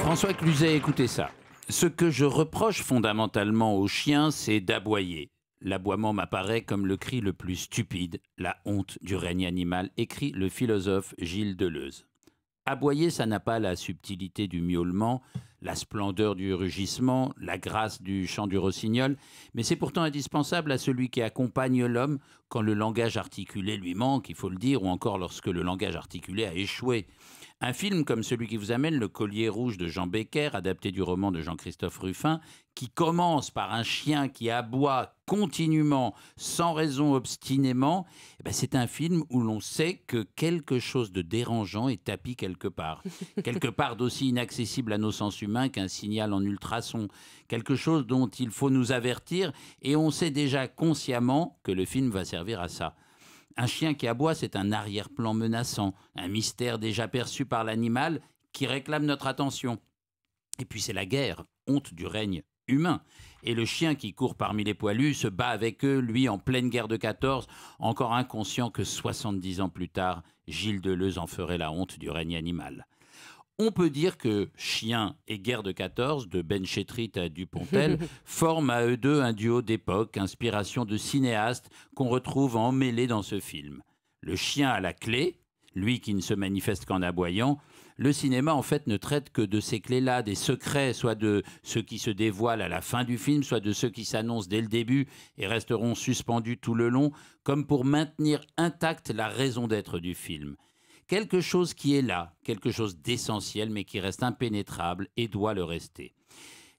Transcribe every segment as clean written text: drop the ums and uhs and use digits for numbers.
François Cluzet, écoutez ça. Ce que je reproche fondamentalement aux chiens, c'est d'aboyer. L'aboiement m'apparaît comme le cri le plus stupide, la honte du règne animal, écrit le philosophe Gilles Deleuze. Aboyer, ça n'a pas la subtilité du miaulement, la splendeur du rugissement, la grâce du chant du rossignol, mais c'est pourtant indispensable à celui qui accompagne l'homme quand le langage articulé lui manque, il faut le dire, ou encore lorsque le langage articulé a échoué. Un film comme celui qui vous amène, Le Collier rouge de Jean Becker, adapté du roman de Jean-Christophe Ruffin, qui commence par un chien qui aboie continuellement, sans raison, obstinément, c'est un film où l'on sait que quelque chose de dérangeant est tapis quelque part. Quelque part d'aussi inaccessible à nos sens humains qu'un signal en ultrason. Quelque chose dont il faut nous avertir, et on sait déjà consciemment que le film va servir à ça. Un chien qui aboie, c'est un arrière-plan menaçant, un mystère déjà perçu par l'animal qui réclame notre attention. Et puis c'est la guerre, honte du règne humain. Et le chien qui court parmi les poilus se bat avec eux, lui en pleine guerre de 14, encore inconscient que 70 ans plus tard, Gilles Deleuze en ferait la honte du règne animal. On peut dire que Chien et Guerre de 14, de Ben Chetrit à Dupontel, forment à eux deux un duo d'époque, inspiration de cinéastes qu'on retrouve emmêlés dans ce film. Le chien à la clé, lui qui ne se manifeste qu'en aboyant, le cinéma en fait ne traite que de ces clés-là, des secrets, soit de ceux qui se dévoilent à la fin du film, soit de ceux qui s'annoncent dès le début et resteront suspendus tout le long, comme pour maintenir intacte la raison d'être du film. Quelque chose qui est là, quelque chose d'essentiel, mais qui reste impénétrable et doit le rester.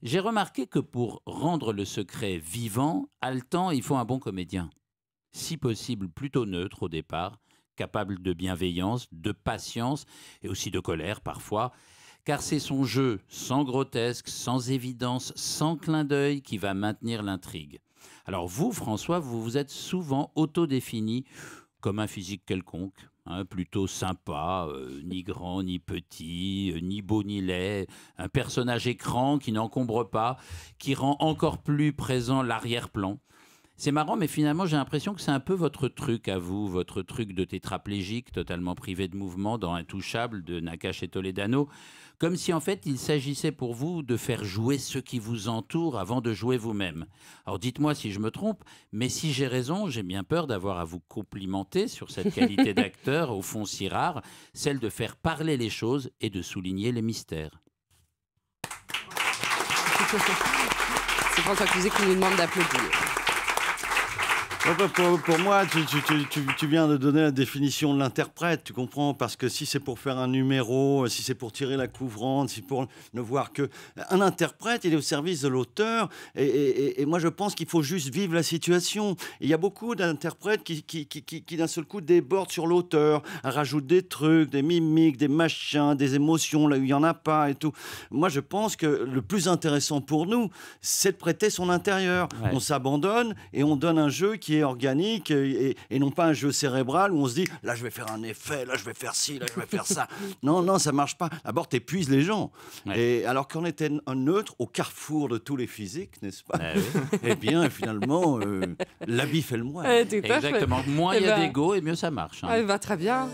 J'ai remarqué que pour rendre le secret vivant, haletant, il faut un bon comédien. Si possible, plutôt neutre au départ, capable de bienveillance, de patience et aussi de colère parfois, car c'est son jeu sans grotesque, sans évidence, sans clin d'œil qui va maintenir l'intrigue. Alors vous, François, vous vous êtes souvent autodéfini comme un physique quelconque. Plutôt sympa, ni grand ni petit, ni beau ni laid, un personnage écran qui n'encombre pas, qui rend encore plus présent l'arrière-plan. C'est marrant, mais finalement, j'ai l'impression que c'est un peu votre truc à vous, votre truc de tétraplégique, totalement privé de mouvement dans Intouchable de Nakache et Toledano, comme si en fait il s'agissait pour vous de faire jouer ceux qui vous entourent avant de jouer vous-même. Alors dites-moi si je me trompe, mais si j'ai raison, j'ai bien peur d'avoir à vous complimenter sur cette qualité d'acteur, au fond si rare, celle de faire parler les choses et de souligner les mystères. C'est François Cluzet qui nous demande d'applaudir. Pour moi, tu viens de donner la définition de l'interprète, tu comprends? Parce que si c'est pour faire un numéro, si c'est pour tirer la couvrante, si pour ne voir que... Un interprète, il est au service de l'auteur. Et moi, je pense qu'il faut juste vivre la situation. Et il y a beaucoup d'interprètes qui d'un seul coup, débordent sur l'auteur, rajoutent des trucs, des mimiques, des machins, des émotions, là où il n'y en a pas et tout. Moi, je pense que le plus intéressant pour nous, c'est de prêter son intérieur. Ouais. On s'abandonne et on donne un jeu qui est organique et non pas un jeu cérébral où on se dit là je vais faire un effet, là je vais faire ci, là je vais faire ça. Non, ça marche pas. D'abord t'épuises les gens. Ouais. Et alors qu'on était un neutre au carrefour de tous les physiques, n'est-ce pas? Oui. Eh bien finalement l'habit fait le moine. Exactement. Moins il y a d'ego et mieux ça marche. Très bien.